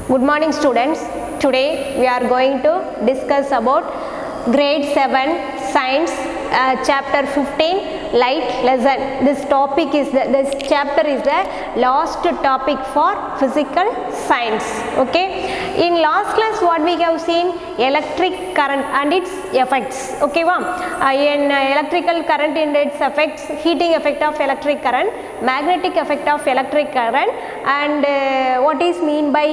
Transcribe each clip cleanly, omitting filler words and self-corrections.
Good morning students. Today we are going to discuss about grade 7 science chapter 15 light lesson. This chapter is the last topic for physical science. Okay, in last class what we have seen, electric current and its effects. Okay, in electrical current and its effects, heating effect of electric current, magnetic effect of electric current, and what is mean by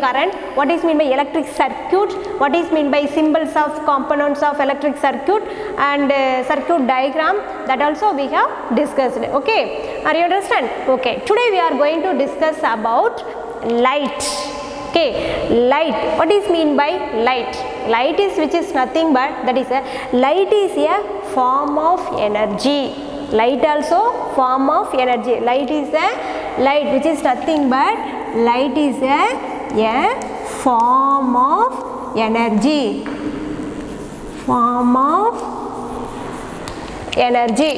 current, what is mean by electric circuit, what is mean by symbols of components of electric circuit, and circuit diagram, that also we have discussed. Okay, are you understand? Okay, today we are going to discuss about light. Okay, light, what is mean by light? Light is which is nothing but, that is light is a form of energy. Light also form of energy. Light is a light which is nothing but light is a form of energy. Form of energy.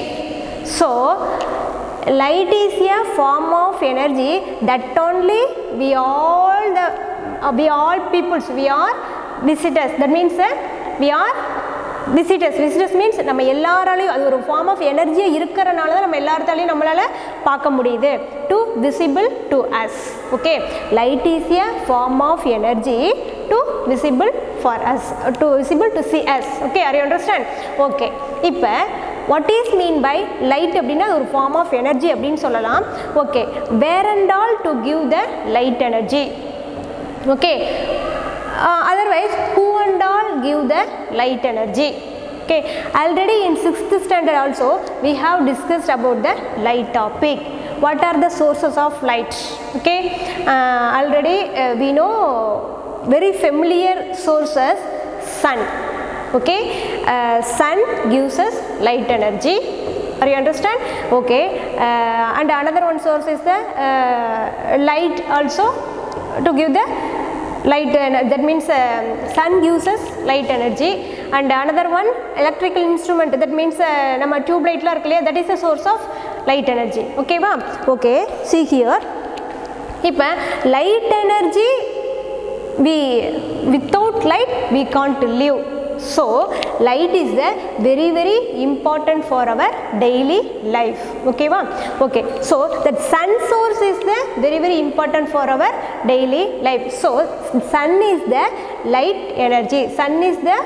So light is a form of energy that only we all peoples, we are visitors. That means we are visitors. Visitors means நம்ம எல்லாராலையும் அது ஒரு form of energy இருக்கறனால தான் நம்ம எல்லாராலையும் நம்மளால பார்க்க முடியுது. To visible to us. Okay, light is a form of energy to visible for us, to visible to see us. Okay, are you understand? Okay, இப்போ what is mean by light அப்படினா ஒரு form of energy அப்படினு சொல்லலாம். Okay, where and all to give the light energy. Okay, otherwise who and all give the light energy. Okay, already in 6th standard also we have discussed about the light topic. What are the sources of light? Okay, already we know very familiar sources, sun. Okay, sun gives us light energy. Are you understand? Okay, and another one source is the light also to give the light, that means sun gives us light energy, and another one electrical instrument, that means nama tube light la irukle, that is a source of light energy. Okay va? Okay, see here, ipa light energy, without light we can't live. So light is the very important for our daily life. Okay va? Okay, so that sun source is the very important for our daily life. So sun is the light energy. Sun is the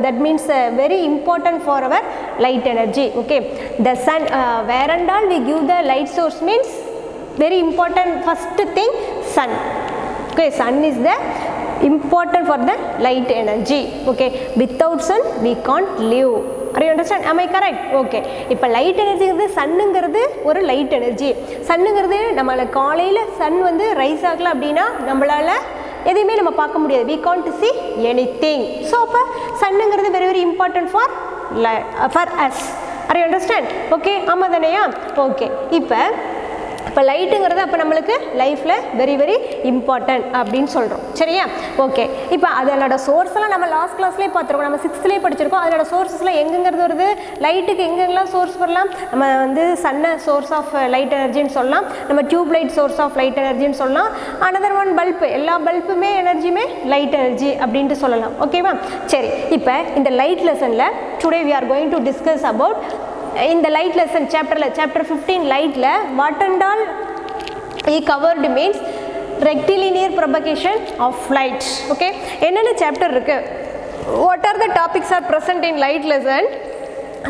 that means very important for our light energy. Okay, the sun, where and all we give the light source means very important. First thing, sun. Okay, sun is the important for the light energy. Okay, without sun we can't live. Are you understand? Am I correct? Okay, இப்போ light energy சன்னுங்கிறது ஒரு light energy. சன்னுங்கிறது நம்மள காலையில Sun வந்து rice ஆகல அப்படின்னா நம்மளால எதையுமே நம்ம பார்க்க முடியாது. We can't see anything. So அப்ப சன்னுங்கிறது very important for us. Are you understand? Okay, ஆமா தானேயா? Okay, இப்போ லைட்டுங்கிறது அப்போ நம்மளுக்கு லைஃப்பில் very இம்பார்ட்டன்ட் அப்படின்னு சொல்கிறோம். சரியா? ஓகே, இப்போ அதனோட சோர்ஸ்லாம் நம்ம லாஸ்ட் கிளாஸ்லேயே பார்த்துருக்கோம், நம்ம 6th படிச்சிருக்கோம். அதனோட சோர்ஸஸ்லாம் எங்கெங்கிறது வருது, லைட்டுக்கு எங்கெங்கெல்லாம் சோர்ஸ் வரலாம். நம்ம வந்து சன்னை சோர்ஸ் ஆஃப் லைட் எனர்ஜின்னு சொல்லலாம், நம்ம tube light source of light எனர்ஜின்னு சொல்லலாம், அனதர் ஒன் பல்பு, எல்லா பல்புமே எனர்ஜியுமே லைட் எனர்ஜி அப்படின்ட்டு சொல்லலாம். ஓகேவா? சரி, இப்போ இந்த லைட் லெசனில் today we are going to discuss about in the light lesson chapter 15 light la what and all we covered means rectilinear propagation of light. Okay, enna chapter irukku, what are the topics are present in light lesson?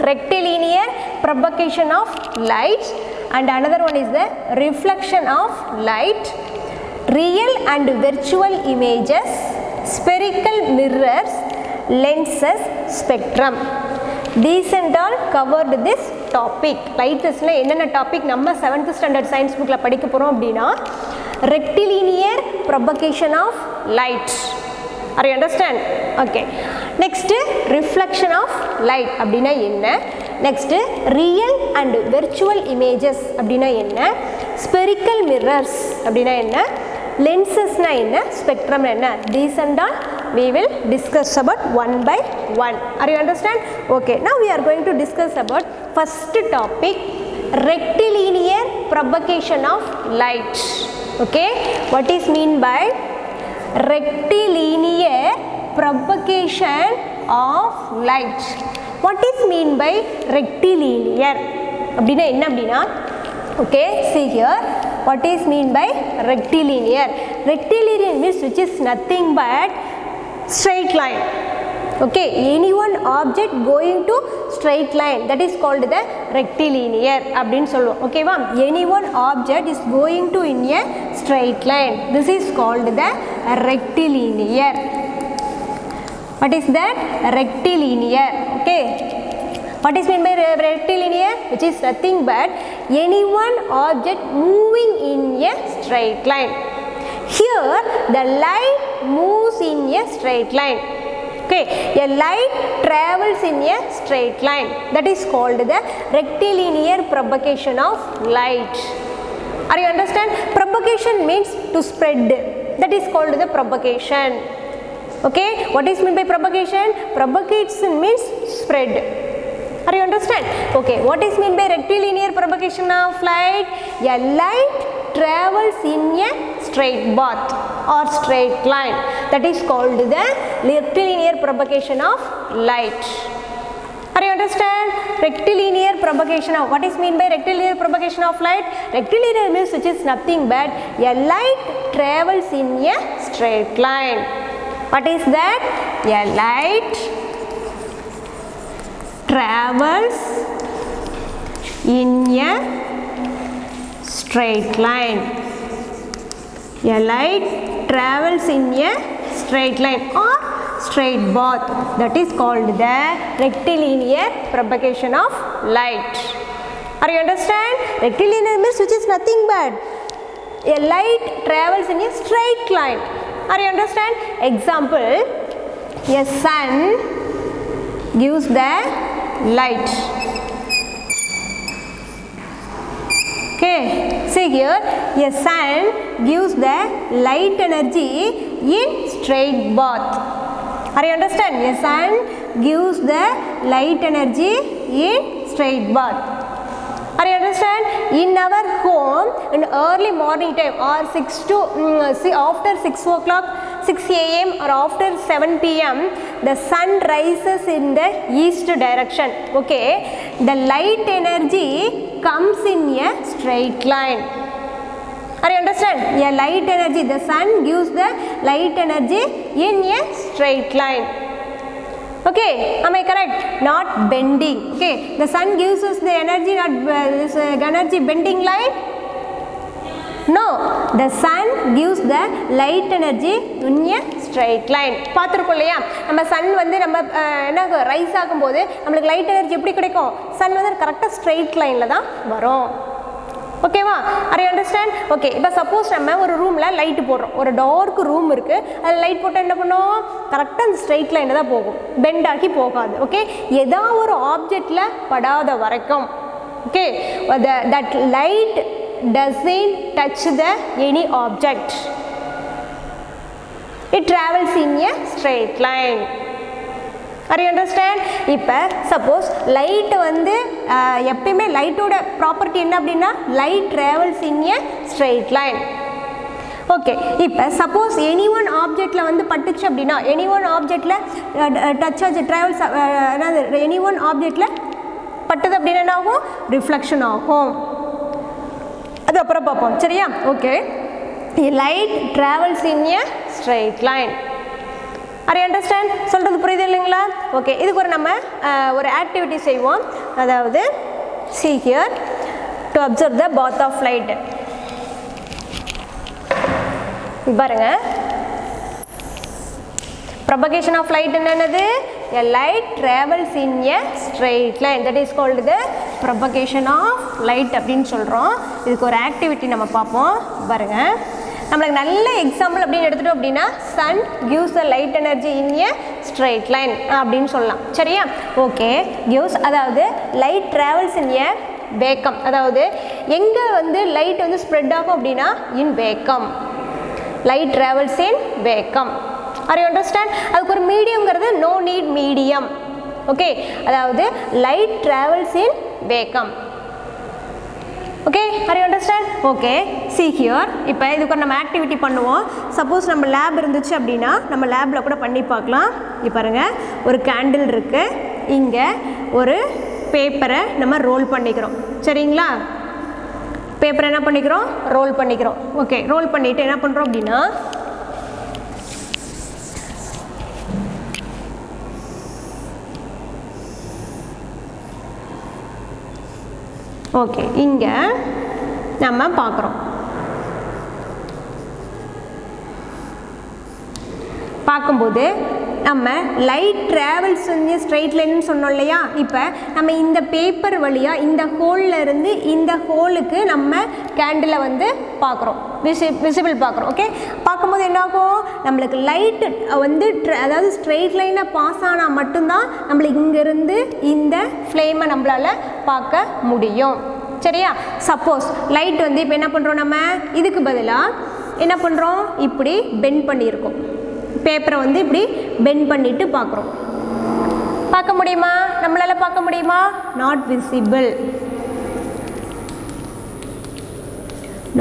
Rectilinear propagation of light, and another one is the reflection of light, real and virtual images, spherical mirrors, lenses, spectrum. These and all covered this topic. Light lesson என்னென்ன topic நம்ம 7th standard science bookல படிக்க போறோம் அப்படின்னா, rectilinear propagation of light. Are you understand? Okay, next reflection of light அப்படினா என்ன, next real and virtual images அப்படினா என்ன, spherical mirrors அப்படினா என்ன, lenses na enna, spectrum enna, these and all we will discuss about one by one. Are you understand? Okay, now we are going to discuss about first topic, rectilinear propagation of light. Okay, what is mean by rectilinear propagation of light? What is mean by rectilinear? அப்படினா என்ன அப்படினா okay, see here, what is mean by rectilinear? Rectilinear means which is nothing but straight line. Okay, any one object going to straight line, that is called the rectilinear அப்படினு சொல்லுவோம். Okay வா, any one object is going to in a straight line, this is called the rectilinear. What is that? Rectilinear. Okay, what is mean by rectilinear? Which is nothing but any one object moving in a straight line. Here the light moves in a straight line. Okay, a light travels in a straight line, that is called the rectilinear propagation of light. Are you understand? Propagation means to spread, that is called the propagation. Okay, what is meant by propagation? Propagation means spread. Are you understand? Okay, what is meant by rectilinear propagation of light? A light travels in a straight path or straight line, that is called the rectilinear propagation of light. Are you understand? Rectilinear propagation of, what is mean by rectilinear propagation of light? Rectilinear means which is nothing but a light travels in a straight line. What is that? A light travels in a straight line. A light travels in a straight line or straight path, that is called the rectilinear propagation of light. Are you understand? Rectilinear means which is nothing but a light travels in a straight line. Are you understand? Example, a sun gives the light. Okay, see here, a sun gives the light energy in straight path. Are you understand? A sun gives the light energy in straight path. Are you understand? In our home, in early morning time or 6 to after 6 o'clock, 6 a.m. or after 7 p.m. the sun rises in the east direction. Okay, the light energy comes in a straight line. Are you understand? A light energy, the sun gives the light energy in a straight line. Okay, am I correct? Not bending. Okay, the sun gives us the energy, not this energy bending light. No, the sun gives the light energy in a straight line. பார்த்திருக்கோம் இல்லையா, நம்ம Sun வந்து நம்ம என்ன rice ஆகும்போது நம்மளுக்கு light energy எப்படி கிடைக்கும்? சன் வந்து கரெக்டாக ஸ்ட்ரெயிட் லைனில் தான் வரும். ஓகேவா? R you understand? ஓகே, இப்போ சப்போஸ் நம்ம ஒரு ரூமில் லைட்டு போடுறோம், ஒரு டார்க் ரூம் இருக்குது, அதில் லைட் போட்டால் என்ன பண்ணும்? கரெக்டாக அந்த ஸ்ட்ரெயிட் லைனில் தான் போகும், பெண்ட் ஆகி போகாது. ஓகே, ஏதாவது ஒரு ஆப்ஜெக்டில் படாத வரைக்கும், okay, that light doesn't touch the any object, it travels in a straight line. Are you understand? இப்போ சப்போஸ் லைட் வந்து எப்பயுமே லைட்டோட ப்ராப்பர்ட்டி என்ன அப்படின்னா light travels in a straight line. Okay, இப்போ சப்போஸ் எனி ஒன் ஆப்ஜெக்டில் வந்து பட்டுச்சு அப்படின்னா, எனி ஒன் ஆப்ஜெக்டில் டச் ஆச்சு ட்ராவல்ஸ், என்னது எனி ஒன் ஆப்ஜெக்டில் பட்டது அப்படின்னா என்ன ஆகும்? ரிஃப்ளெக்ஷன் ஆகும். அது அப்புறம் பார்ப்போம், சரியா? Okay, light travels in a straight line. R you understand? சொல்கிறது புரியுது இல்லைங்களா? ஓகே, இதுக்கு ஒரு நம்ம ஒரு ஆக்டிவிட்டி செய்வோம். அதாவது see here to observe the path of light. பாருங்க, propagation of light என்னது? A light travels in a straight line, that is called the propagation of light அப்படின்னு சொல்கிறோம். இதுக்கு ஒரு ஆக்டிவிட்டி நம்ம பார்ப்போம். பாருங்க, நம்மளுக்கு நல்ல எக்ஸாம்பிள் அப்படின்னு எடுத்துட்டோம் அப்படின்னா sun gives the light energy in a straight line அப்படின்னு சொல்லலாம், சரியா? ஓகே, கிவ்ஸ் அதாவது light travels in a vacuum, அதாவது எங்கே வந்து லைட் வந்து ஸ்ப்ரெட் ஆகும் அப்படின்னா in vacuum, light travels in vacuum. Are you understand? அதுக்கு ஒரு மீடியம்ங்கிறது நோ நீட் மீடியம். ஓகே, அதாவது light travels in vacuum. Okay, are you understand? Okay, see here. இப்போ இதுக்கு நம்ம ஆக்டிவிட்டி பண்ணுவோம். சப்போஸ் நம்ம லேப் இருந்துச்சு அப்படின்னா நம்ம லேபில் கூட பண்ணி பார்க்கலாம். இப்போ பாருங்கள், ஒரு கேண்டில் இருக்குது, இங்கே ஒரு பேப்பரை நம்ம ரோல் பண்ணிக்கிறோம். சரிங்களா? பேப்பரை என்ன பண்ணிக்கிறோம்? ரோல் பண்ணிக்கிறோம். ஓகே, ரோல் பண்ணிவிட்டு என்ன பண்ணுறோம் அப்படின்னா ஓகே, இங்கே நம்ம பார்க்குறோம். பார்க்கும்போது நம்ம லைட் ட்ராவல்ஸ் வந்து ஸ்ட்ரைட் லைன்னு சொன்னோம் இல்லையா? இப்போ நம்ம இந்த பேப்பர் வழியாக இந்த ஹோலில் இருந்து இந்த ஹோலுக்கு நம்ம கேண்டிலை வந்து பார்க்குறோம், விசிபிள் பார்க்குறோம். ஓகே, பார்க்கும்போது என்னாகும், நம்மளுக்கு லைட்டு வந்து அதாவது ஸ்ட்ரெயிட் லைனாக பாஸ் ஆனால் மட்டும்தான் நம்மளுக்கு இங்கேருந்து இந்த ஃப்ளேமை நம்மளால் பார்க்க முடியும். சரியா? சப்போஸ் லைட் வந்து இப்போ என்ன பண்ணுறோம், நம்ம இதுக்கு பதிலாக என்ன பண்ணுறோம், இப்படி பெண்ட் பண்ணியிருக்கோம். பேப்பரை வந்து இப்படி பெண்ட் பண்ணிட்டு பார்க்குறோம். பார்க்க முடியுமா? நம்மளால் பார்க்க முடியுமா? Not visible.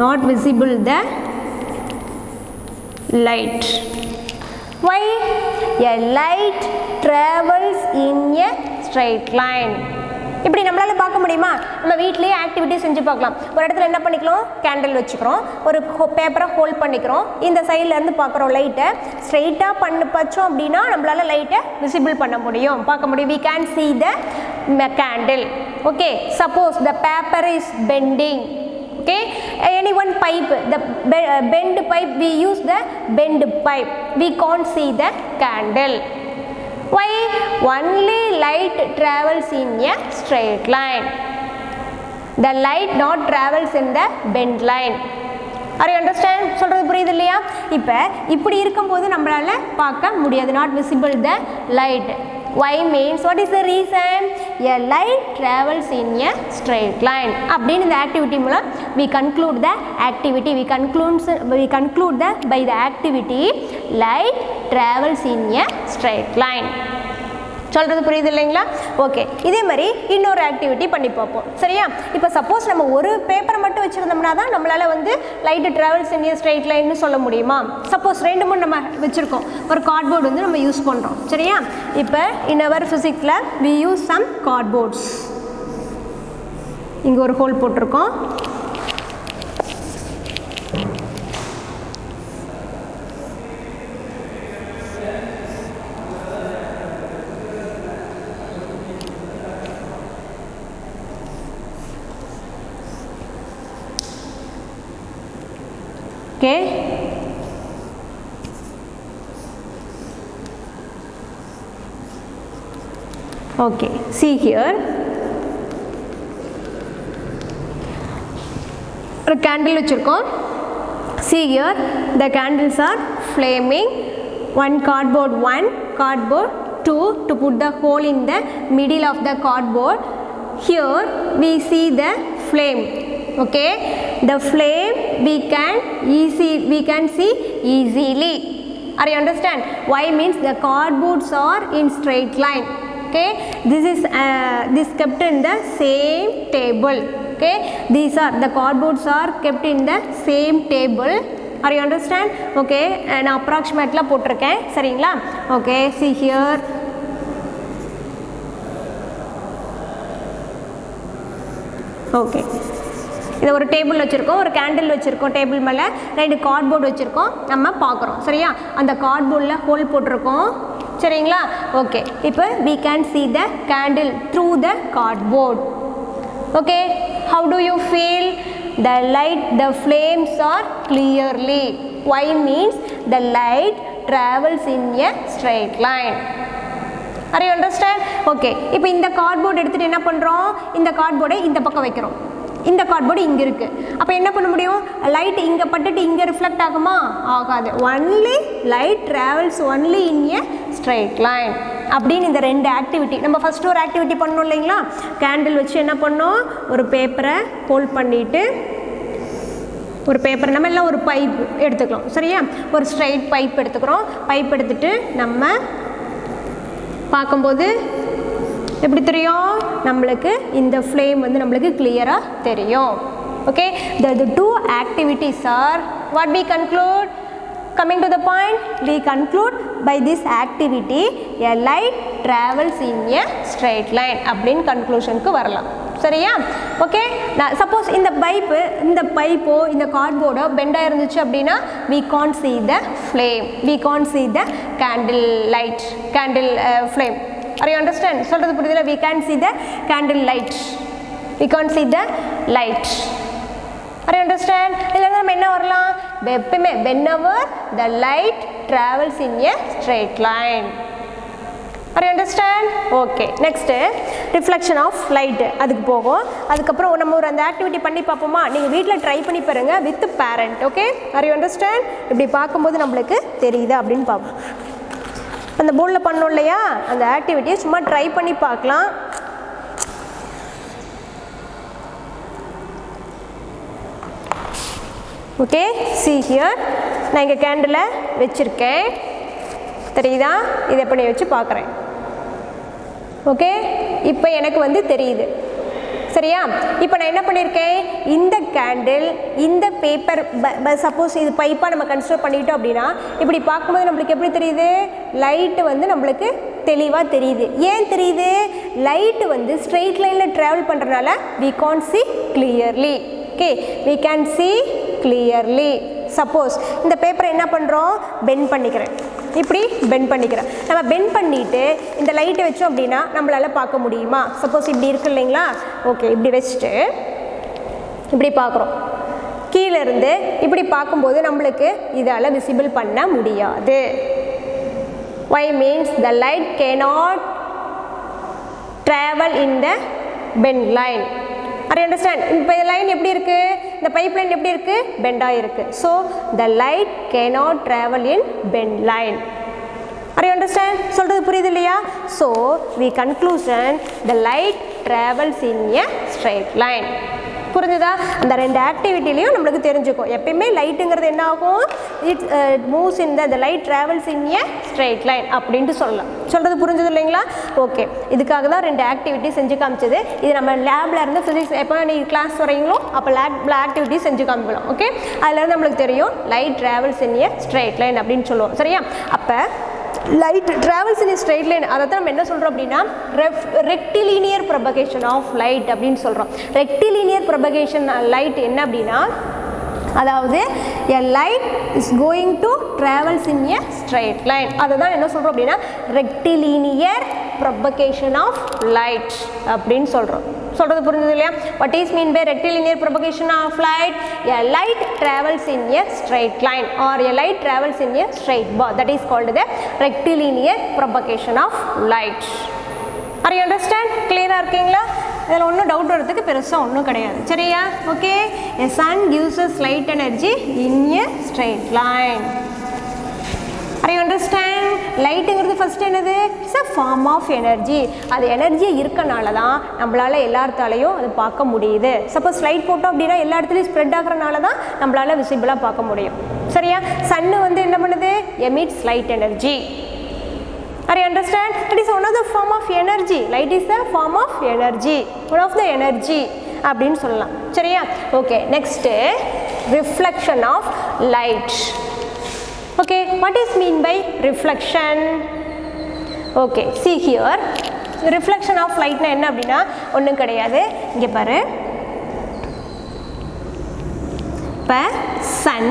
Not visible the light. Why? A light travels in a straight line. இப்படி நம்மளால் பார்க்க முடியுமா? நம்ம வீட்லேயே ஆக்டிவிட்டி செஞ்சு பார்க்கலாம். ஒரு இடத்துல என்ன பண்ணிக்கலாம், கேண்டில் வச்சுக்கிறோம், ஒரு பேப்பரை ஹோல்ட் பண்ணிக்கிறோம், இந்த சைட்லேருந்து பார்க்குறோம் லைட்டை, ஸ்ட்ரெயிட்டாக வச்சோம் அப்படின்னா நம்மளால் லைட்டை விசிபிள் பண்ண முடியும், பார்க்க முடியும். we can see the candle. okay, suppose the paper is bending. okay, any one pipe, the bend pipe, we use the bend pipe, we can't see the candle. Why? Only light travels in a straight line. The light not travels in the bend line. Are you understand? சொல்றது புரியுது இல்லையா? இப்போ இப்படி இருக்கும்போது நம்மளால பார்க்க முடியாது. Not visible the light. Why means, what is the reason? A light travels in a straight line. அப்படின்னு இந்த ஆக்டிவிட்டி மூலம் we conclude the activity. We conclude the by the activity light travels in a straight line. சொல்கிறது புரியுது இல்லைங்களா? Okay, இதே மாதிரி இன்னொரு activity பண்ணி பார்ப்போம். சரியா? இப்போ சப்போஸ் நம்ம ஒரு பேப்பரை மட்டும் வச்சுருந்தோம்னா தான் நம்மளால் வந்து லைட்டு ட்ராவல்ஸ் இன் ஸ்ட்ரெயிட் லைன்னு சொல்ல முடியுமா? சப்போஸ் 2-3 நம்ம வச்சுருக்கோம், ஒரு கார்ட்போர்டு வந்து நம்ம யூஸ் பண்ணுறோம். சரியா? இப்போ இன் அவர் ஃபிசிக்ஸில் வி யூஸ் சம் கார்ட்போர்ட்ஸ். இங்கே ஒரு ஹோல் போட்டிருக்கோம். okay, okay, see here, ஒரு candle வச்சிருக்கோம். see here, the candles are flaming. One cardboard 1, cardboard 2 to put the hole in the middle of the cardboard. Here we see the flame. okay, the flame we can see easily. Are you understand? Why means the cardboards are in straight line. okay, this kept in the same table. okay, these are the cardboards are kept in the same table. Are you understand? okay, and approximately போட்டிருக்கேன். சரிங்களா? okay, see here, okay, இதை ஒரு table வச்சுருக்கோம், ஒரு candle வச்சுருக்கோம், table மேலே 2 cardboard வச்சுருக்கோம், நம்ம பார்க்குறோம். சரியா? அந்த கார்ட்போர்டில் ஹோல் போட்டிருக்கோம். சரிங்களா? ஓகே, இப்போ we can see the candle through the cardboard. okay, how do you feel? The light, the flames are clearly. Why means the light travels in a straight line. Are you understand? okay, இப்போ இந்த cardboard எடுத்துகிட்டு என்ன பண்ணுறோம், இந்த கார்ட்போர்டை இந்த பக்கம் வைக்கிறோம், இந்த கார்ட்போர்டு இங்கே இருக்குது. அப்போ என்ன பண்ண முடியும், லைட் இங்கே பட்டுட்டு இங்கே ரிஃப்ளெக்ட் ஆகுமா? ஆகாது. Only light travels only in a straight line. அப்படின்னு இந்த 2 ஆக்டிவிட்டி நம்ம ஃபஸ்ட்டு ஒரு ஆக்டிவிட்டி பண்ணோம் இல்லைங்களா? கேண்டில் வச்சு என்ன பண்ணோம், ஒரு பேப்பரை ஹோல்ட் பண்ணிவிட்டு, ஒரு பேப்பர் நம்ம எல்லாம் ஒரு பைப் எடுத்துக்கலாம். சரியா? ஒரு ஸ்ட்ரைட் பைப் எடுத்துக்கிறோம். பைப் எடுத்துகிட்டு நம்ம பார்க்கும்போது எப்படி தெரியும், நம்மளுக்கு இந்த ஃப்ளேம் வந்து நம்மளுக்கு கிளியராக தெரியும். Okay, the two activities are what we conclude. Coming to the point, we conclude by this activity a light travels in a straight line அப்படின் கன்க்ளூஷனுக்கு வரலாம். சரியா? ஓகே, நான் சப்போஸ் இந்த பைப்போ இந்த கார்ட்போர்டோ பெண்டாக இருந்துச்சு அப்படின்னா we can't see the flame, we can't see the candle flame. Are you understand? சொல்றது புரியுதுல? we can't see the candle light, we can't see the light. Are you understand? இல்லைன்னா நம்ம என்ன வரலாம்? எப்பவுமே whenever the light travels in a straight line. Are you understand? Okay, next reflection of light அதுக்கு போகும். அதுக்கப்புறம் நம்ம ஒரு அந்த ஆக்டிவிட்டி பண்ணி பார்ப்போமா? நீங்கள் வீட்டில் ட்ரை பண்ணி பாருங்க with parent. Okay, are you understand? இப்படி பார்க்கும்போது நம்மளுக்கு தெரியுது அப்படின்னு பார்ப்போம். அந்த போர்டில் பண்ணோம் இல்லையா அந்த ஆக்டிவிட்டியை சும்மா ட்ரை பண்ணி பார்க்கலாம். ஓகே, see here நான் இங்கே கேண்டிலை வச்சுருக்கேன், தெரியுதா? இதை பண்ணி வச்சு பார்க்குறேன். ஓகே, இப்போ எனக்கு வந்து தெரியுது. சரியா? இப்போ நான் என்ன பண்ணியிருக்கேன், இந்த கேண்டில் இந்த பேப்பர் சப்போஸ் இது பைப்பாக நம்ம கன்சிடர் பண்ணிட்டோம் அப்படின்னா இப்படி பார்க்கும்போது நம்மளுக்கு எப்படி தெரியுது? லைட்டு வந்து நம்மளுக்கு தெளிவாக தெரியுது. ஏன் தெரியுது? லைட்டு வந்து ஸ்ட்ரெயிட் லைனில் ட்ராவல் பண்ணுறதுனால we can't see clearly. Okay, we can see clearly. Suppose இந்த பேப்பரை என்ன பண்ணுறோம், பெண்ட் பண்ணிக்கிறேன், இப்படி பெண்ட் பண்ணிக்கிறேன். நம்ம பெண்ட் பண்ணிவிட்டு இந்த லைட்டை வச்சோம் அப்படின்னா நம்மளால் பார்க்க முடியுமா? சப்போஸ் இப்படி இருக்கு இல்லைங்களா? ஓகே, இப்படி வச்சுட்டு இப்படி பார்க்குறோம். கீழே இருந்து இப்படி பார்க்கும்போது நம்மளுக்கு இதால் விசிபிள் பண்ண முடியாது. Why means the light cannot travel in the bend line. Are you understand? இப்போ இந்த லைன் எப்படி இருக்கு, இந்த பைப் லைன் எப்படி இருக்கு, பெண்டாக இருக்கு. So the light cannot travel in bend line. Are you understand? சொல்றது புரியுது இல்லையா? So we conclusion the light travels in a straight line. புரிஞ்சுதா? அந்த ரெண்டு ஆக்டிவிட்டிலையும் நம்மளுக்கு தெரிஞ்சுக்கும். எப்பயுமே லைட்டுங்கிறது என்ன ஆகும், it moves in the light travels in A straight line அப்படின்ட்டு சொல்லலாம். சொல்கிறது புரிஞ்சது இல்லைங்களா? ஓகே, இதுக்காக தான் ரெண்டு ஆக்டிவிட்டி செஞ்சு காமிச்சது. இது நம்ம லேபில் இருந்து ஃபிசிக்ஸ் எப்போ நீங்கள் கிளாஸ் வரீங்களோ அப்போ லேபில் ஆக்டிவிட்டி செஞ்சு காமிக்கலாம். ஓகே, அதில் நம்மளுக்கு தெரியும் லைட் ட்ராவல்ஸ் இன் ஏ ஸ்ட்ரெயிட் லைன் அப்படின்னு சொல்லுவோம். சரியா? அப்போ லைட் ட்ராவல்ஸ் இன் ஸ்ட்ரெயிட் லைன் அதை தான் நம்ம என்ன சொல்கிறோம் அப்படின்னா ரெக்டிலீனியர் ப்ரொபகேஷன் ஆஃப் லைட் அப்படின்னு சொல்கிறோம். ரெக்டிலீனியர் ப்ரொபகேஷன் லைட் என்ன அப்படின்னா, அதாவது a light is going to travels in a straight line. அதை தான் என்ன சொல்கிறோம் அப்படின்னா ரெக்டிலீனியர் propagation of light அப்படின்னு சொல்கிறோம். சொல்கிறது புரிஞ்சது இல்லையா? what is mean by rectilinear propagation of light? A light travels in a straight line or a light travels in a straight bar. That is called the rectilinear propagation of light. Are you understand? Clear-ஆ இருக்கீங்களா? இதில் ஒன்றும் doubt வரதுக்கு பெருசாக ஒன்றும் கிடையாது. சரியா? Okay, a sun gives us light energy in a straight line. Are you understand? லைட்டுங்கிறது first என்னது? It's a form of energy. அது எனர்ஜி இருக்கனால தான் நம்மளால் எல்லாத்தாலையும் அது பார்க்க முடியுது. சப்போஸ் லைட் போட்டோம் அப்படின்னா எல்லா இடத்துலையும் ஸ்ப்ரெட் ஆகிறனால தான் நம்மளால் விசிபிளாக பார்க்க முடியும். சரியா? சன்னு வந்து என்ன பண்ணுது? Emits light energy. Are you understand? It is one of the form of energy. Light is a form of energy. One of the energy அப்படின்னு சொல்லலாம். சரியா? Okay, next reflection of light. Okay, what is mean by reflection? Okay, see here. Reflection of light na enna appadina onnum kedaiyadhu. Inge paru. Pa sun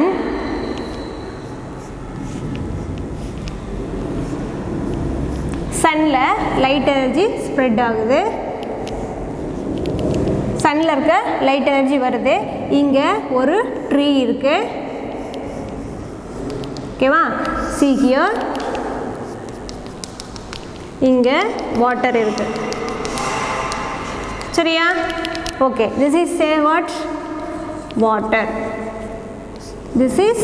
sunல light energy spread ஆகுது. sunல இருக்க light energy வருது. இங்க ஒரு tree இருக்கு. ஓகேவா? see here. இங்க water இருக்கு. சரியா? Okay, this is say what? water. This is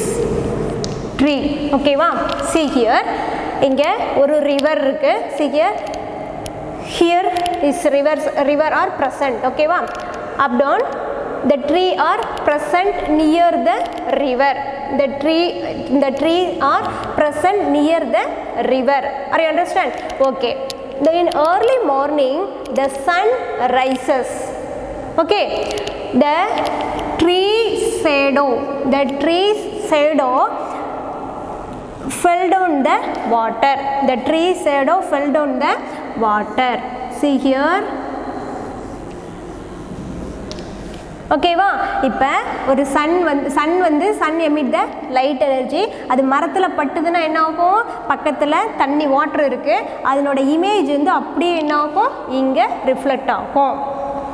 tree. ஓகேவா? see here. இங்க ஒரு river இருக்கு. see here. Here is river are present. ஓகேவா? up down the tree are present near the river. The tree are present near the river. Are you understand? Okay, in early morning the sun rises. Okay, the tree shadow, the tree's shadow fell down the water, the tree shadow fell down the water. See here. ஓகேவா? இப்போ ஒரு sun emit the light energy, அது மரத்தில் பட்டுதுன்னா என்ன ஆகும், பக்கத்தில் தண்ணி water இருக்குது, அதனோட இமேஜ் வந்து அப்படியே என்ன ஆகும், இங்கே ரிஃப்ளெக்ட் ஆகும்.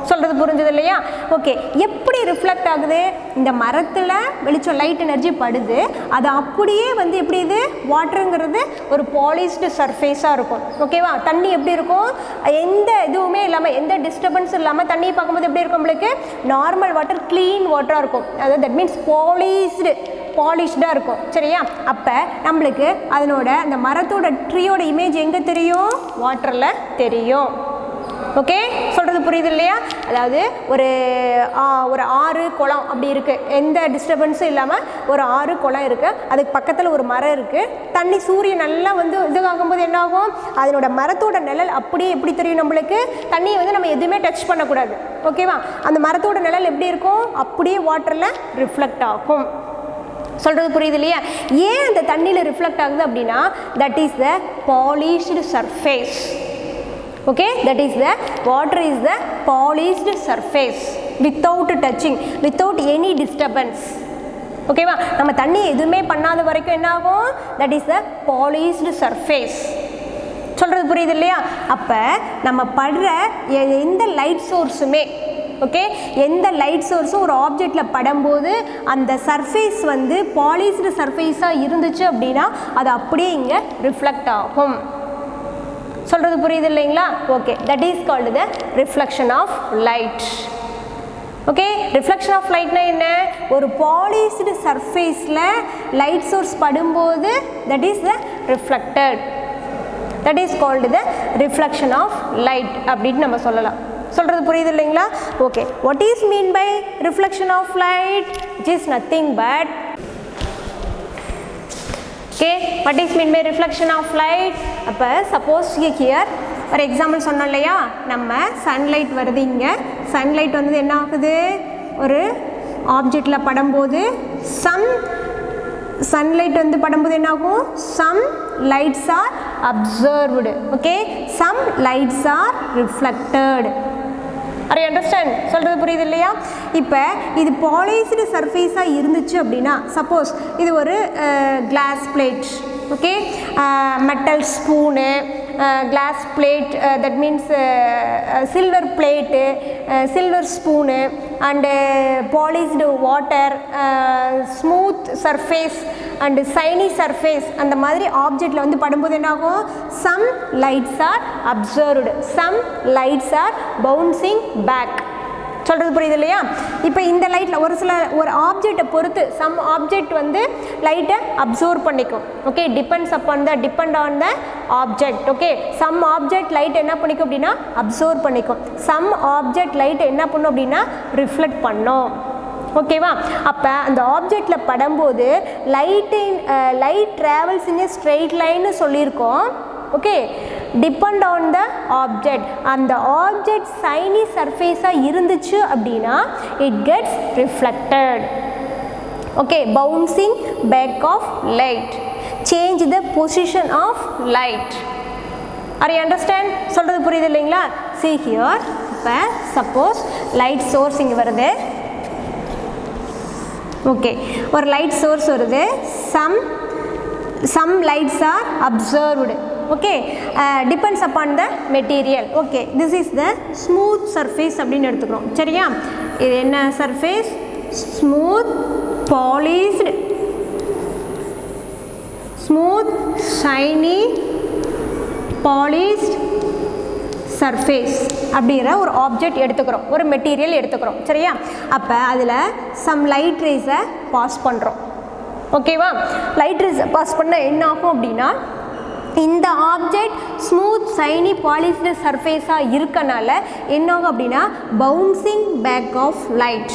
சொல்கிறது புரிஞ்சது இல்லையா? ஓகே, எப்படி ரிஃப்ளெக்ட் ஆகுது, இந்த மரத்தில் வெளிச்சம் லைட் எனர்ஜி படுது, அது அப்படியே வந்து எப்படி இது வாட்டருங்கிறது ஒரு பாலிஷ்டு சர்ஃபேஸாக இருக்கும். ஓகேவா? தண்ணி எப்படி இருக்கும், எந்த இதுவுமே இல்லாமல் எந்த டிஸ்டர்பன்ஸும் இல்லாமல் தண்ணியை பார்க்கும்போது எப்படி இருக்கும், நம்மளுக்கு நார்மல் வாட்டர் க்ளீன் வாட்டராக இருக்கும். அதாவது தட் மீன்ஸ் பாலிஷ்டாக இருக்கும். சரியா? அப்போ நம்மளுக்கு அதனோட அந்த மரத்தோட ட்ரீயோட இமேஜ் எங்கே தெரியும், வாட்டரில் தெரியும். ஓகே, சொல்கிறது புரியுது இல்லையா? அதாவது ஒரு ஆறு குளம் அப்படி இருக்குது, எந்த டிஸ்டர்பன்ஸும் இல்லாமல் ஒரு ஆறு குளம் இருக்குது, அதுக்கு பக்கத்தில் ஒரு மரம் இருக்குது, தண்ணி சூரியன் நல்லா வந்து இதுவாகும்போது என்ன ஆகும், அதனோட மரத்தோட நிழல் அப்படியே எப்படி தெரியும் நம்மளுக்கு, தண்ணியை வந்து நம்ம எதுவுமே டச் பண்ணக்கூடாது. ஓகேவா? அந்த மரத்தோட நிழல் எப்படி இருக்கும், அப்படியே வாட்டரில் ரிஃப்ளெக்ட் ஆகும். சொல்கிறது புரியுது இல்லையா? ஏன் அந்த தண்ணியில் ரிஃப்ளெக்ட் ஆகுது அப்படின்னா, that is the polished surface. Okay, that is the water is the polished surface without touching, without any disturbance. ஓகேவா? நம்ம தண்ணி எதுவுமே பண்ணாத வரைக்கும் என்ன ஆகும், that is the polished surface. சொல்கிறது புரியுது இல்லையா? அப்போ நம்ம படுற எந்த லைட் சோர்ஸுமே, ஓகே, எந்த லைட் சோர்ஸும் ஒரு ஆப்ஜெக்டில் படும்போது அந்த சர்ஃபேஸ் வந்து பாலிஷ்டு சர்ஃபேஸாக இருந்துச்சு அப்படின்னா அது அப்படியே இங்கே ரிஃப்ளெக்ட் ஆகும். சொல்கிறது புரியுது இல்லைங்களா? Okay, that is called the reflection of light. Okay, reflection of லைட்னா என்ன, ஒரு பாலிஷ்டு சர்ஃபேஸில் லைட் சோர்ஸ் படும்போது that is the reflected, that is called the reflection of light அப்படின்னு நம்ம சொல்லலாம். சொல்கிறது புரியுது இல்லைங்களா? Okay, what is mean by reflection of light? It is nothing but okay, what is mean by reflection of light? அப்போ suppose here ஒரு example சொன்னோம் இல்லையா, நம்ம சன்லைட் வருது, இங்கே சன்லைட் வந்து என்ன ஆகுது, ஒரு ஆப்ஜெக்டில் படும்போது சன்லைட் வந்து படும்போது என்ன ஆகும், some lights are observed, okay, some lights are reflected. Are you understand? சொல்கிறது புரியுது இல்லையா? இப்போ இது பாலிஷ்டு சர்ஃபேஸாக இருந்துச்சு அப்படின்னா, சப்போஸ் இது ஒரு glass plate, okay, metal spoon, glass plate, that means silver plate, silver spoon and polished water, smooth surface and shiny surface, அந்த மாதிரி ஆப்ஜெக்டில் வந்து படும்போது என்ன ஆகும், some lights are observed, some lights are bouncing back. சொல்கிறது புரியுது இல்லையா? இப்போ இந்த லைட்டில் ஒரு ஆப்ஜெக்டை பொறுத்து சம் ஆப்ஜெக்ட் வந்து லைட்டை அப்சர்வ் பண்ணிக்கும். Okay, depend on the object. Okay, some object light என்ன பண்ணிக்கும் அப்படின்னா அப்சர்வ் பண்ணிக்கும், சம் ஆப்ஜெக்ட் லைட் என்ன பண்ணும் அப்படின்னா ரிஃப்ளெக்ட் பண்ணும். ஓகேவா? அப்போ அந்த ஆப்ஜெக்டில் படும்போது light travels in a straight லைன்னு சொல்லியிருக்கோம். Okay, depend on the object, அந்த ஆப்ஜெக்ட் சைனி சர்ஃபேஸாக இருந்துச்சு அப்படின்னா it gets reflected. Okay, bouncing back of light, change the position of light. Are you understand? சொல்கிறது புரியுது இல்லைங்களா? see here, இப்போ சப்போஸ் லைட் சோர்ஸ் இங்கே வருது, ஓகே, ஒரு லைட் சோர்ஸ் வருது, some lights are observed. Okay, depends upon the material. Okay, this is the smooth surface அப்படின்னு எடுத்துக்கிறோம். சரியா? இது என்ன surface? Smooth polished, smooth shiny polished surface அப்படிங்கிற ஒரு ஆப்ஜெக்ட் எடுத்துக்கிறோம், ஒரு மெட்டீரியல் எடுத்துக்கிறோம். சரியா? அப்போ அதில் சம் லைட் ரேஸை பாஸ் பண்ணுறோம். ஓகேவா? லைட் ரேஸை பாஸ் பண்ண என்ன ஆகும் அப்படின்னா, இந்த ஆப்ஜெக்ட் ஸ்மூத் ஷைனி பாலிஷ்டு சர்ஃபேஸாக இருக்கனால என்ன ஆகும் அப்படின்னா bouncing back of light.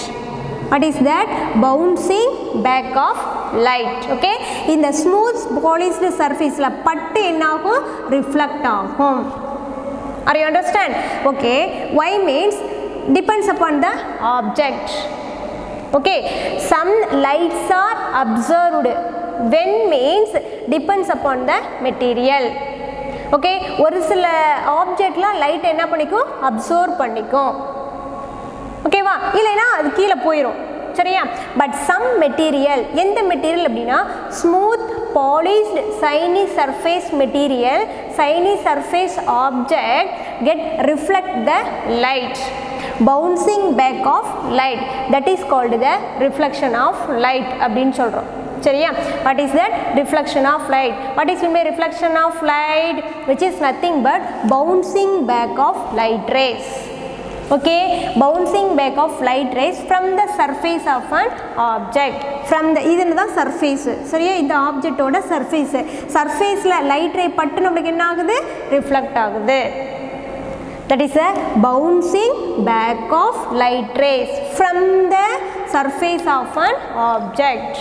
What is that? Bouncing back of light. Okay, இந்த ஸ்மூத் பாலிஷ்டு சர்ஃபேஸில் பட்டு என்ன ஆகும், ரிஃப்ளெக்ட் ஆகும். Are you understand? Okay, why means depends upon the object. Okay, some lights are observed. When means depends upon the material. Okay, ஒரு சில ஆப்ஜெக்ட்லாம் light என்ன பண்ணிக்கும், அப்சர்வ் பண்ணிக்கும். ஓகேவா, இல்லைன்னா அது கீழே போயிடும். சரியா, பட் சம் மெட்டீரியல், எந்த மெட்டீரியல் அப்படின்னா smooth polished Saini surface material, Saini surface object get reflect the light, bouncing back of light, that is called the reflection of light அப்படின்னு சொல்கிறோம். சரியா, what is that? Reflection of light. What is mean by reflection of light? Which is nothing but bouncing back of light rays. Okay, bouncing back of light rays from the surface of an object. From the இதுதான் surface. சரியா, இந்த ஆப்ஜெக்டோட surface. Surfaceல light ray பட்டு நமக்கு என்ன ஆகுது, reflect ஆகுது. That is a bouncing back of light rays from the surface of an object.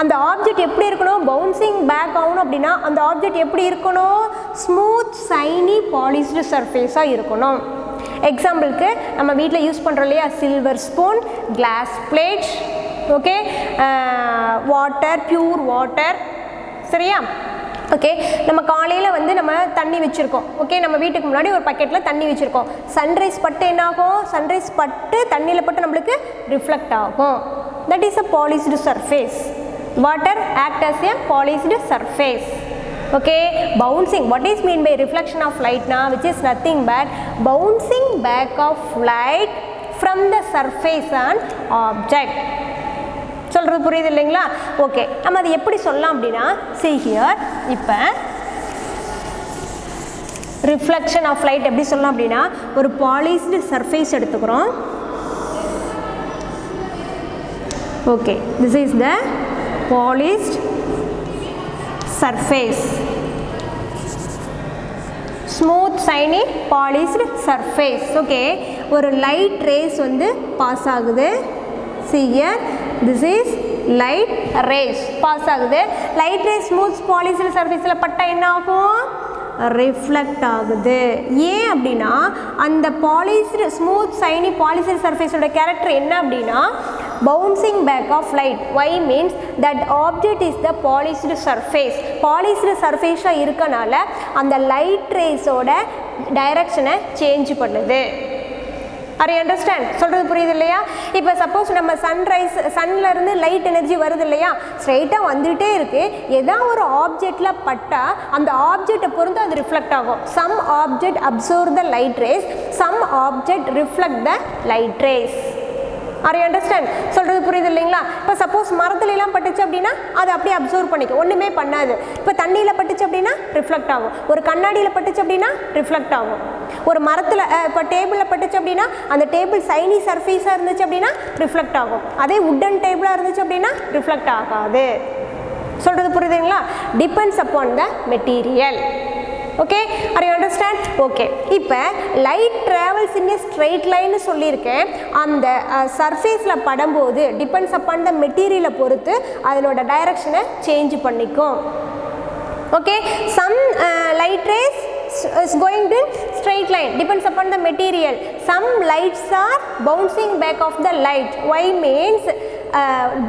அந்த object எப்படி இருக்கணும், பவுன்சிங் பேக் ஆகணும் அப்படின்னா அந்த ஆப்ஜெக்ட் எப்படி இருக்கணும், ஸ்மூத் சைனி பாலிஷ்டு சர்ஃபேஸாக இருக்கணும். எக்ஸாம்பிளுக்கு நம்ம வீட்டில் யூஸ் பண்ணுறோம் இல்லையா, silver spoon, glass plate, okay, water, pure water. சரியா, ஓகே, நம்ம காலையில் வந்து நம்ம தண்ணி வச்சுருக்கோம். ஓகே, நம்ம வீட்டுக்கு முன்னாடி ஒரு பக்கெட்டில் தண்ணி வச்சுருக்கோம். சன்ரைஸ் பட்டு என்ன ஆகும், சன்ரைஸ் பட்டு தண்ணியில் பட்டு நம்மளுக்கு ரிஃப்ளெக்ட் ஆகும். That is a polished surface. Water act as a polished surface. Okay, bouncing, what is mean by reflection of light now, which is nothing but bouncing back of light from the surface and object. சொல்கிறது புரியுது இல்லைங்களா? Okay, நம்ம அது எப்படி சொல்லலாம் அப்படின்னா, see here, இப்போ reflection of light எப்படி சொல்லலாம் அப்படின்னா, ஒரு polished surface எடுத்துக்கிறோம். Okay, this is the polished surface, smooth shiny polished surface. Okay, ஒரு light rays வந்து pass ஆகுது. See here, this is light rays pass ஆகுது. light rays smooth polished surfaceல பட்டா என்ன ஆகும், ரிஃப்ளெக்ட் ஆகுது. ஏன் அப்படின்னா அந்த பாலிஷ்டு ஸ்மூத் சைனி பாலிஷ்டு சர்ஃபேஸோட கேரக்டர் என்ன அப்படின்னா bouncing back of light. Why means that object is the polished surface. polished surface இருக்கனால அந்த light rays ஓட டைரக்ஷனை சேஞ்ச் பண்ணுது. Are you understand? சொல்கிறது புரியுது இல்லையா? இப்போ சப்போஸ் நம்ம சன்லேருந்து லைட் எனர்ஜி வருது இல்லையா, ஸ்ட்ரைட்டாக வந்துகிட்டே இருக்குது. ஏதாவது ஒரு ஆப்ஜெக்டில் பட்டால் அந்த ஆப்ஜெக்டை பொறுத்து அது ரிஃப்ளெக்ட் ஆகும். Some object observe the light rays, some object reflect the light rays. Are you understand? சொல்கிறது புரியுது இல்லைங்களா? இப்போ சப்போஸ் மரத்துலலாம் பட்டுச்சு அப்படின்னா அது அப்படியே அப்சர்வ் பண்ணிக்கும், ஒன்றுமே பண்ணாது. இப்போ தண்ணியில் பட்டுச்சு அப்படின்னா ரிஃப்ளெக்ட் ஆகும். ஒரு கண்ணாடியில் பட்டுச்சு அப்படின்னா ரிஃப்ளெக்ட் ஆகும். ஒரு மரத்தில் இப்போ டேபிளில் பட்டுச்சு அப்படின்னா அந்த டேபிள் சைனி சர்ஃபேஸாக இருந்துச்சு அப்படின்னா ரிஃப்ளெக்ட் ஆகும். அதே உட்டன் டேபிளாக இருந்துச்சு அப்படின்னா ரிஃப்ளெக்ட் ஆகாது. சொல்கிறது புரியுதுங்களா? Depends upon the material. Okay, are you understand? Okay, இப்போ light travels in a straight line சொல்லியிருக்கேன். அந்த சர்ஃபேஸில் படும்போது டிபெண்ட்ஸ் அப்பான் த மெட்டீரியலை பொறுத்து அதனோட டைரக்ஷனை சேஞ்ச் பண்ணிக்கும். Okay, some light rays is going to straight line, depends upon the material. Some lights are bouncing back of the light. Why means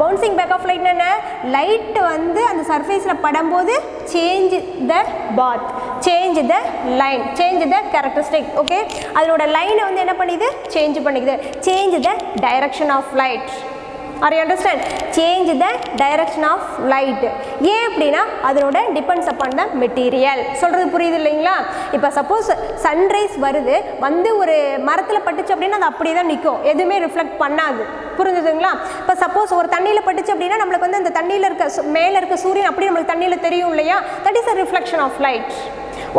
bouncing back of light என்ன, லைட் வந்து அந்த சர்ஃபேஸில் படும்போது change the path, change the line, change the characteristic. Okay, அதனோட லைனை வந்து என்ன பண்ணிது, சேஞ்ச் பண்ணிக்குது. Change the direction of light. Are you understand? Change the direction of light. ஏன் அப்படின்னா அதனோட டிபெண்ட்ஸ் அப்பான் த மெட்டீரியல். சொல்கிறது புரியுது இல்லைங்களா? இப்போ சப்போஸ் சன்ரைஸ் வருது, வந்து ஒரு மரத்தில் பட்டுச்சு அப்படின்னா அது அப்படியே தான் நிற்கும், எதுவுமே ரிஃப்ளெக்ட் பண்ணாது. புரிஞ்சுதுங்களா? இப்போ சப்போஸ் ஒரு தண்ணியில் பட்டுச்சு அப்படின்னா நம்மளுக்கு வந்து அந்த தண்ணியில் இருக்க மேலே இருக்க சூரியன் அப்படி நம்மளுக்கு தண்ணியில் தெரியும் இல்லையா? That is a reflection of light.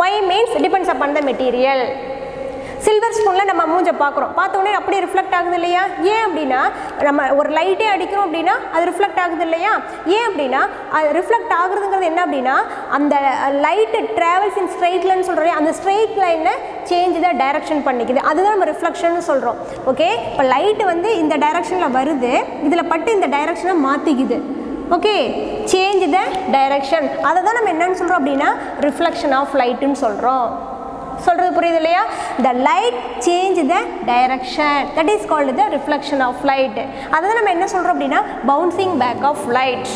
Why means depends upon the material. Silver ஸ்பூனில் நம்ம மூஞ்சை பார்க்குறோம், பார்த்தோன்னே அப்படியே ரிஃப்ளெக்ட் ஆகுது இல்லையா? ஏன் அப்படின்னா நம்ம ஒரு லைட்டே அடிக்கிறோம் அப்படின்னா அது ரிஃப்ளெக்ட் ஆகுது இல்லையா? ஏன் அப்படின்னா அது ரிஃப்ளெக்ட் ஆகுறதுங்கிறது என்ன அப்படின்னா அந்த லைட்டு ட்ராவல்ஸ் இன் ஸ்ட்ரெயிட் லைன் சொல்கிறோம், அந்த ஸ்ட்ரெயிட் லைனில் சேஞ்ச் த டைரக்ஷன் பண்ணிக்குது, அதுதான் நம்ம ரிஃப்ளெக்ஷன் சொல்கிறோம். ஓகே, இப்போ லைட்டு வந்து இந்த டைரக்ஷனில் வருது, இதில் பட்டு இந்த டைரக்ஷனை மாற்றிக்குது. ஓகே, சேஞ்ச் த டைரக்ஷன், அதை தான் நம்ம என்னன்னு சொல்கிறோம் அப்படின்னா ரிஃப்ளெக்ஷன் ஆஃப் லைட்டுன்னு சொல்கிறோம். சொல்றது புரியுது இல்லையா? The light change the direction, that is called the reflection of light. அதான் நம்ம என்ன சொல்றோம் அப்படின்னா bouncing back of light,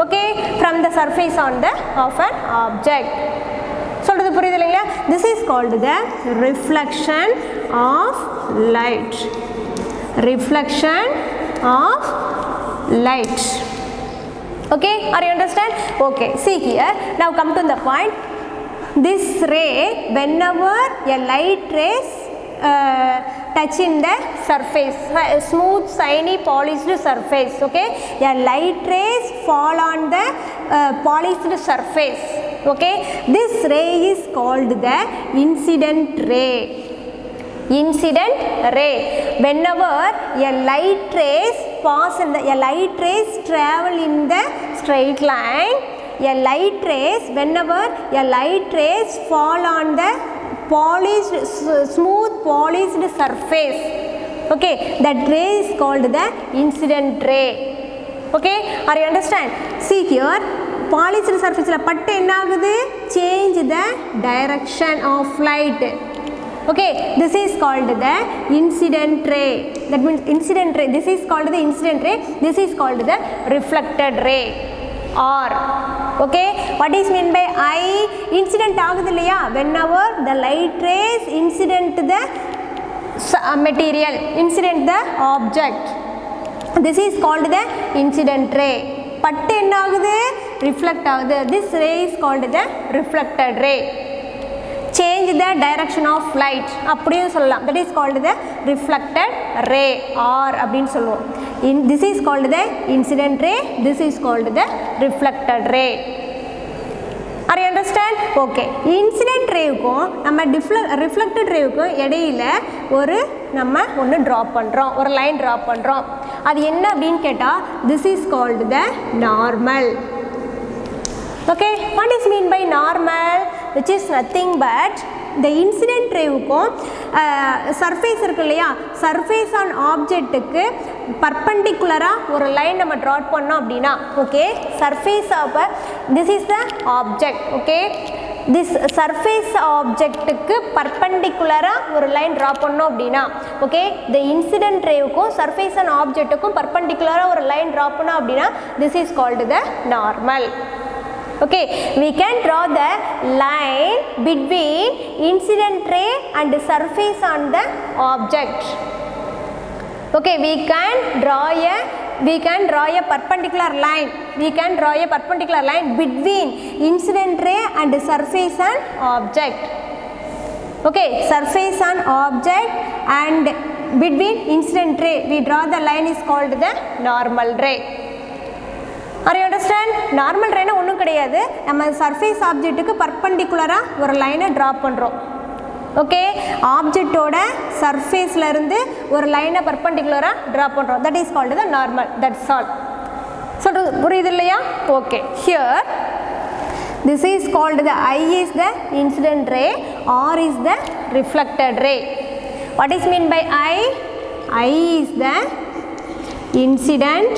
okay, from the surface on the of an object. சொல்றது புரியுது இல்லையா? This is called the reflection of light, reflection of light. Okay, are you understand? Okay, see here, now come to the point. This ray, whenever a light rays touch in the surface, a smooth shiny polished surface, okay, a light rays fall on the polished surface, okay, this ray is called the incident ray. Incident ray, whenever a light rays pass in the, a light rays travel in the straight line, a light rays, whenever a light rays fall on the polished, smooth polished surface, okay, that ray is called the incident ray. Okay, are you understand? See here, polished surface la patta enna agudhu, change the direction of light. Okay, this is called the incident ray. That means incident ray, this is called the incident ray, this is called the reflected ray. Or, okay, what is mean by I? Incident agudhu illaya, whenever the light rays incident the material, incident the object, this is called the incident ray. Patta enna agudhu, reflect agudhu, this ray is called the reflected ray. Change the direction of light அப்படியும் சொல்லலாம், that is called the reflected ray or அப்படினு சொல்லுவோம். This is called the incident ray, this is called the reflected ray. Are you understand? Okay, incident rayக்கும் நம்ம reflected rayக்கும் இடையில ஒரு நம்ம ஒன்னு drop பண்றோம், ஒரு லைன் drop பண்றோம். அது என்ன அப்படினு கேட்டா this is called the normal. Okay, what is mean by normal? Which is nothing but the incident rayக்கும் surface இருக்கு இல்லையா, surface on object க்கு perpendicular ஒரு லைன் நம்ம draw பண்ணோம் அப்படினா, okay, surface of this is the object, okay, this surface object க்கு perpendicular ஒரு line draw பண்ணோம் அப்படினா, okay, the incident rayக்கும் surface on object க்கும் perpendicular ஒரு லைன் draw பண்ணோம் அப்படினா, this is called the normal. Okay, we can draw the line between incident ray and the surface on the object. Okay, we can draw a perpendicular line, we can draw a perpendicular line between incident ray and the surface on object. Okay, surface on object and between incident ray we draw the line is called the normal ray. Are you understand? Normal ray na ஒண்ணும் கிடையாது, நம்ம surface object க்கு perpendicular ஒரு லைனை draw பண்றோம். Okay, object ஓட surface ல இருந்து ஒரு லைனை perpendicular draw பண்றோம், that is called the normal. That's all. So புரியுது இல்லையா? Okay, here this is called the I is the incident ray, R is the reflected ray. What is mean by I? I is the incident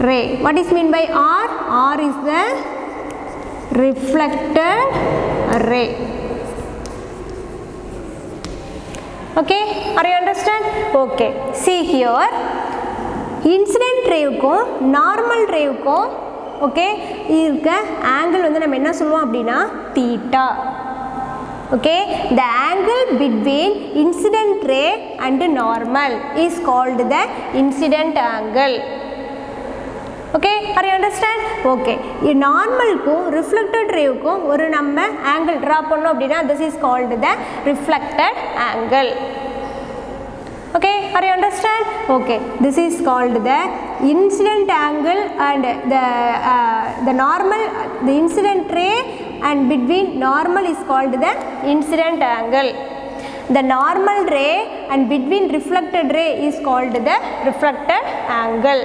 ray. What is mean by R? R is the reflected ray. Okay, are you understand? Okay, see here, incident ray க்கும் normal ray க்கும் okay இருக்க angle வந்து நம்ம என்ன சொல்லுவோம் அப்படினா theta. Okay, the angle between incident ray and normal is called the incident angle. Okay, are you understand? Okay, normal க்கும் reflected ray க்கும் ஒரு நம்ம angle draw பண்ணோம் அப்படினா this is called the reflected angle. Okay, are you understand? Okay, this is called the incident angle and the normal, the incident ray and between normal is called the incident angle. The normal ray and between reflected ray is called the reflected angle.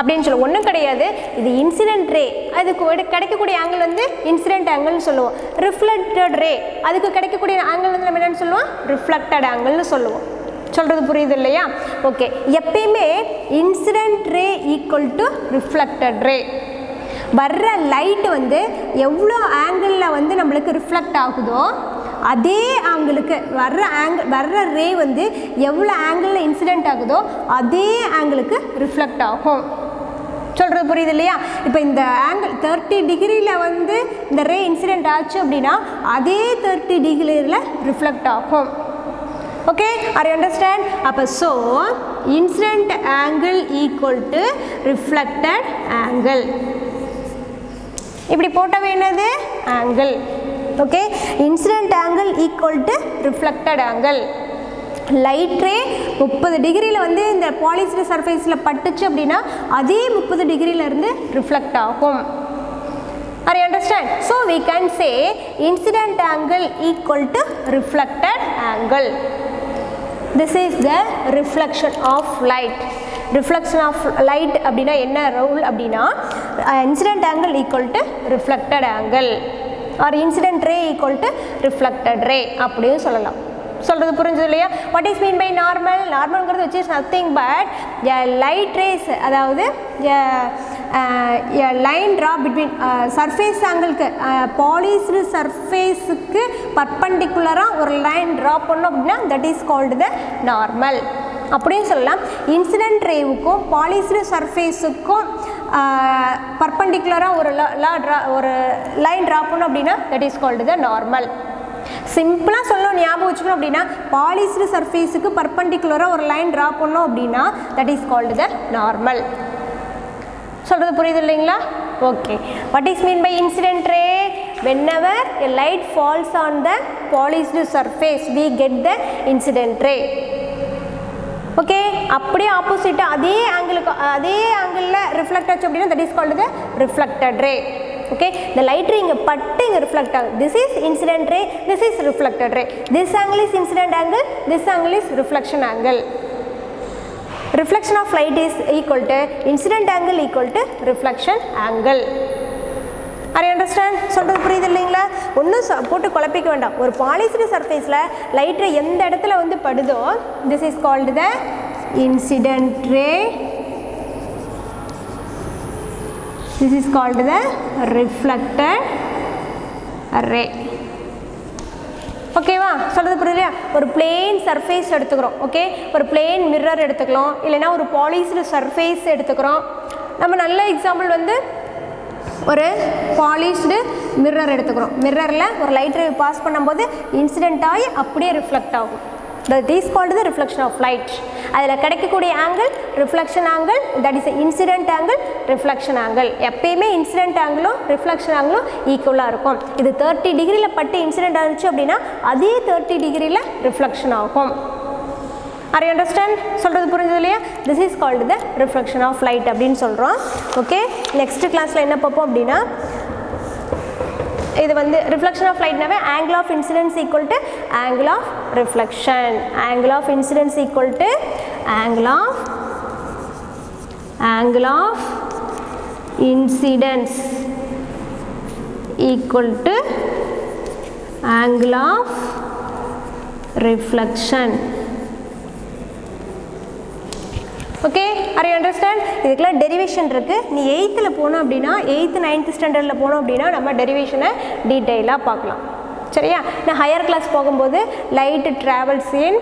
அப்படினு சொல்ல ஒண்ணும் கிடையாது, இது incident ray, அதுக்கு கிடைக்கக்கூடிய angle வந்து incident ஆங்கிள்னு சொல்லுவோம். Reflected ரே, அதுக்கு கிடைக்கக்கூடிய ஆங்கிள் வந்து நம்ம என்னன்னு சொல்லுவோம், ரிஃப்ளெக்டட் ஆங்கிள்னு சொல்லுவோம். சொல்றது புரியுது இல்லையா? ஓகே, எப்பயுமே incident ray equal to reflected ray. வர்ற லைட் வந்து எவ்வளோ ஆங்கிளில் வந்து நம்மளுக்கு ரிஃப்ளெக்ட் ஆகுதோ அதே ஆங்கிளுக்கு வர்ற ரே வந்து எவ்வளோ ஆங்கிளில் இன்சிடெண்ட் ஆகுதோ அதே ஆங்கிளுக்கு ரிஃப்ளெக்ட் ஆகும். சொல்கிறது புரியுது இல்லையா? இப்போ இந்த ஆங்கிள் 30 டிகிரியில் வந்து இந்த ரே இன்சிடெண்ட் ஆச்சு அப்படின்னா அதே 30 டிகிரியில் ரிஃப்ளெக்ட் ஆகும். Okay, are you understand? அப்போ so incident angle equal to reflected angle. இப்படி போட்டவே என்னது angle. Okay, incident angle equal to reflected angle. Light ray 30 டிகிரியில் வந்து இந்த பாலிஸ்டர் சர்ஃபேஸில் பட்டுச்சு அப்படின்னா அதே 30 டிகிரியிலேருந்து ரிஃப்ளெக்ட் ஆகும். Are you understand? So we can say incident angle equal to reflected angle. This is the reflection of light. Reflection of light அப்படின்னா என்ன ரூல் அப்படின்னா incident angle equal to reflected angle or incident ray equal to reflected ray அப்படின்னு சொல்லலாம். சொல்கிறது புரிஞ்சது இல்லையா? What is mean by normal? நார்மல்ங்கிறது which is nothing but a light rays, அதாவது லைன் ட்ராப் பிட்வீன் சர்ஃபேஸ் ஆங்கிளுக்கு பாலிஸ்டு சர்ஃபேஸுக்கு பர்பண்டிகுலராக ஒரு லைன் ட்ராப் பண்ணோம் அப்படின்னா that is called the normal அப்படின்னு சொல்லலாம். இன்சிடென்ட் ரேவுக்கும் பாலிஸ்டு சர்ஃபேஸுக்கும் பர்பண்டிகுலராக ஒரு லைன் ட்ராப் பண்ணோம் அப்படின்னா that is called the normal. சிம்பிளாக சொல்லணும், ஞாபகம் வச்சுக்கணும் அப்படின்னா பாலிஸ்டு சர்ஃபேஸுக்கு பர்பண்டிகுலராக ஒரு லைன் ட்ரா பண்ணோம் அப்படின்னா that is called the normal. சொல்கிறது புரியுது இல்லைங்களா? Okay, what is mean by incident ray? whenever a light falls on the polished surface we get the incident ray. Okay, அப்படியே ஆப்போசிட்டாக அதே ஆங்கிளில் ரிஃப்ளெக்ட் ஆச்சு அப்படின்னா that is called the reflected ray. Okay, இந்த லைட் ரே இங்கே பட்டு இங்கே ரிஃப்ளெக்ட் ஆகுது. This is incident ray, this is reflected ray. This angle is incident angle, this angle is reflection angle. Reflection of light is equal to incident angle equal to reflection angle. Are you understand? சொல்கிறது புரியுது இல்லைங்களா? ஒன்றும் போட்டு குழப்பிக்க வேண்டாம். ஒரு polished சர்ஃபேஸில் light ரே எந்த இடத்துல வந்து படுதோ this is called the incident ray. This is called the reflected ray. ஓகேவா? சொல்கிறது புரியலையா? ஒரு பிளேன் சர்ஃபேஸ் எடுத்துக்கிறோம். ஓகே, ஒரு பிளேன் மிரர் எடுத்துக்கலாம், இல்லைனா ஒரு பாலிஸ்டு சர்ஃபேஸ் எடுத்துக்கிறோம். நம்ம நல்ல எக்ஸாம்பிள் வந்து ஒரு பாலிஷ்டு மிரர் எடுத்துக்கிறோம். மிரரில் ஒரு லைட் ரே பாஸ் பண்ணும்போது இன்சிடென்ட் ஆகி அப்படியே ரிஃப்ளெக்ட் ஆகும். That is called the reflection of light. அதில் கிடைக்கக்கூடிய angle reflection angle, that is incident angle, reflection angle. எப்பயுமே இன்சிடென்ட் ஆங்கிளும் ரிஃப்ளெக்ஷன் ஆங்கிளும் ஈக்குவலாக இருக்கும். இது 30 டிகிரியில் பட்டு இன்சிடென்ட் ஆச்சு அப்படின்னா அதே 30 டிகிரியில் ரிஃப்ளெக்ஷன் ஆகும். Are you understand? சொல்கிறது புரிஞ்சது இல்லையா? This is called the reflection of light அப்படின்னு சொல்கிறோம். ஓகே, நெக்ஸ்ட் கிளாஸில் என்ன பார்ப்போம் அப்படின்னா இது வந்து ரிஃப்ளெக்ஷன் ஆஃப் லைட்னாவே angle of incidence equal to angle of reflection, angle of incidence equal to angle of incidence equal to angle of reflection. Okay, are you understand? இதுக்கெல்லாம் டெரிவேஷன் இருக்குது. நீ 8th போனோம் அப்படின்னா 8th 9th ஸ்டாண்டர்டில் போனோம் அப்படின்னா நம்ம டெரிவேஷனை டீட்டெயிலாக பார்க்கலாம். சரியா? நான் ஹையர் கிளாஸ் போகும்போது லைட்டு ட்ராவல்ஸ் இன்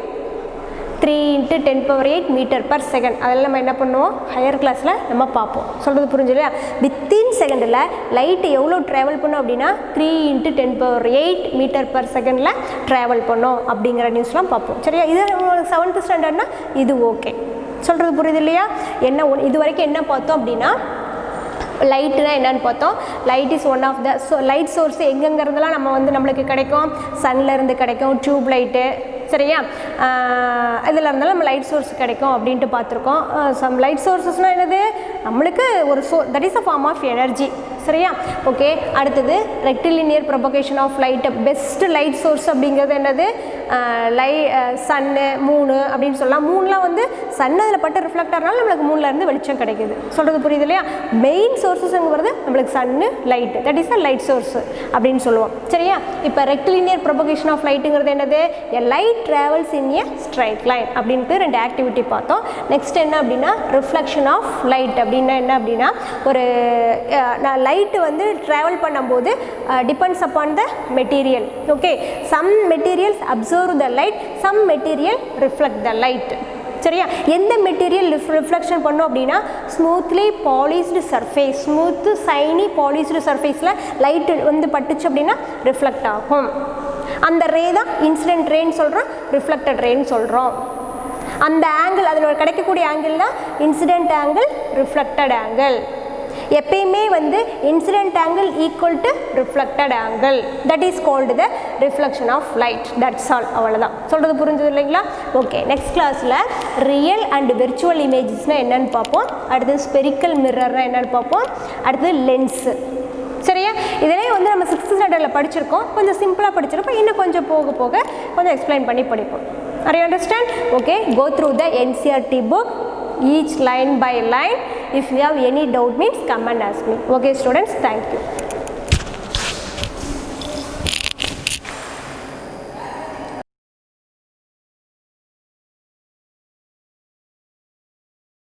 3 × 10⁸ மீட்டர்/செகண்ட் அதெல்லாம் நம்ம என்ன பண்ணுவோம் ஹையர் கிளாஸில் நம்ம பார்ப்போம். சொல்கிறது புரிஞ்சு இல்லையா? வித்தின் செகண்டில் லைட்டு எவ்வளோ ட்ராவல் பண்ணோம் அப்படின்னா 3 × 10⁸ மீட்டர்/செகண்டில் ட்ராவல் பண்ணோம் அப்படிங்கிற நியூஸ்லாம் பார்ப்போம். சரியா? இது 7th ஸ்டாண்டர்ட்னா இது ஓகே. சொல்கிறது புரியுது இல்லையா? என்ன இது வரைக்கும் என்ன பார்த்தோம் அப்படின்னா லைட்டுனா என்னன்னு பார்த்தோம். Light is one of the light source எங்கெங்கிறதுலாம் நம்ம வந்து நம்மளுக்கு கிடைக்கும். சன்லேருந்து கிடைக்கும், டியூப் லைட்டு. சரியா? இதில் இருந்தாலும் நம்ம லைட் சோர்ஸ் கிடைக்கும் அப்படின்ட்டு பார்த்துருக்கோம். சம் லைட் சோர்ஸஸ்னால் என்னது? நம்மளுக்கு ஒரு that is a form of energy. சரியா? ஓகே, அடுத்தது rectilinear propagation of light. Best light source அப்படிங்கிறது என்னது? சன்னு மூணு அப்படின்னு சொல்லலாம். மூணுலாம் வந்து சன் அதில் பட்டு ரிஃப்ளெக்ட் ஆகிறனால நம்மளுக்கு மூணுலேருந்து வெளிச்சம் கிடைக்குது. சொல்கிறது புரியுது இல்லையா? மெயின் சோர்ஸஸ்ங்கிறது நம்மளுக்கு சன்னு light, that is a light source அப்படின்னு சொல்லுவோம். சரியா? இப்போ ரெக்டிலினியர் ப்ரொபகேஷன் ஆஃப் லைட்டுங்கிறது என்னது? A light travels in a straight line அப்படின்ட்டு 2 ஆக்டிவிட்டி பார்த்தோம். நெக்ஸ்ட் என்ன அப்படின்னா ரிஃப்ளெக்ஷன் ஆஃப் லைட் அப்படின்னா என்ன அப்படின்னா ஒரு லைட்டு வந்து ட்ராவல் பண்ணும்போது depends upon the material. Okay, some materials absorb the light, some material reflect the light. சரியா? எந்த மெட்டீரியல் ரிஃப்ளெக்ஷன் பண்ணும் அப்படின்னா smoothly polished surface, smooth shiny polished சர்ஃபேஸில் லைட்டு வந்து பட்டுச்சு அப்படின்னா ரிஃப்ளெக்ட் ஆகும். அந்த ரே தான் இன்சிடென்ட் ரேன்னு சொல்கிறோம், ரிஃப்ளெக்டட் ரேன்னு சொல்கிறோம். அந்த ஆங்கிள், அதில் கிடைக்கக்கூடிய ஆங்கிள் தான் இன்சிடென்ட் ஆங்கிள், ரிஃப்ளெக்டட் ஆங்கிள். எப்பயுமே வந்து incident angle equal to reflected angle, that is called the reflection of light. That's all. அவ்வளோதான். சொல்கிறது புரிஞ்சது இல்லைங்களா? ஓகே, நெக்ஸ்ட் கிளாஸில் ரியல் அண்ட் விர்ச்சுவல் இமேஜஸ்னால் என்னென்னு பார்ப்போம். அடுத்தது ஸ்பெரிக்கல் மிரர்னால் என்னென்னு பார்ப்போம். அடுத்தது லென்ஸு. சரியா? இதெல்லாம் வந்து நம்ம 6th ஸ்டாண்டர்டில் படிச்சிருக்கோம். கொஞ்சம் சிம்பிளாக படிச்சிருப்போம். இன்னும் கொஞ்சம் போக போக கொஞ்சம் எக்ஸ்பிளைன் பண்ணி படிப்போம். Are you understand? Okay, go through the NCERT book each line by line. If you have any doubt means come and ask me. Okay students, thank you.